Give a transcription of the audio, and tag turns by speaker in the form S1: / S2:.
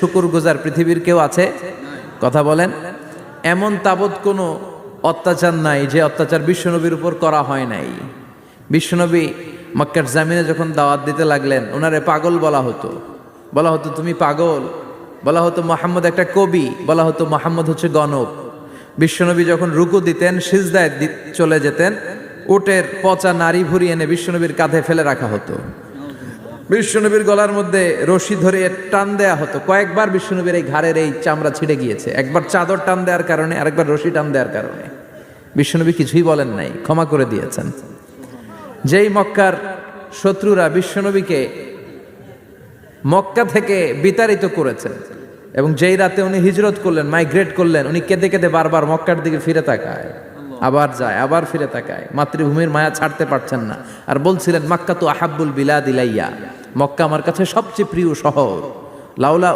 S1: শুকরগুজার পৃথিবীর কেউ আছে? কথা বলেন। এমন তাবৎ কোনো অত্যাচার নাই যে অত্যাচার বিশ্বনবীর উপর করা হয় নাই। বিশ্বনবী মক্কার জামিনে যখন দাওয়াত দিতে লাগলেন, ওনারে পাগল বলা হতো, তুমি পাগল, বলা হতো মুহাম্মদ একটা কবি, বলা হতো মুহাম্মদ হচ্ছে গণক। বিশ্বনবী যখন রুকু দিতেন, সিজদায় চলে যেতেন, উটের পচা নারী ভুরি এনে বিশ্বনবীর কাঁধে ফেলে রাখা হতো। বিশ্বনবীর গলার মধ্যে রশি ধরে টান দেয়া হতো। কয়েকবার বিশ্বনবীর এই ঘাড়ের এই চামড়া ছিঁড়ে গিয়েছে, একবার চাদর টান দেওয়ার কারণে, আরেকবার রশি টান দেওয়ার কারণে। বিশ্বনবী কিছুই বলেন নাই, ক্ষমা করে দিয়েছেন। যেই মক্কার শত্রুরা বিশ্বনবীকে মক্কা থেকে বিতাড়িত করেছেন, এবং যেই রাতে উনি হিজরত করলেন, মাইগ্রেট করলেন, উনি কেঁদে কেঁদে বারবার মক্কার দিকে ফিরে তাকায়, আবার যায়, আবার ফিরে তাকায়, মাতৃভূমির মায়া ছাড়তে পারছেন না। আর বলছিলেন, মাক্কা তো আহাব্বুল বিলাদ ইলাইয়া, মক্কা আমার কাছে সবচেয়ে প্রিয় শহর। লাউলা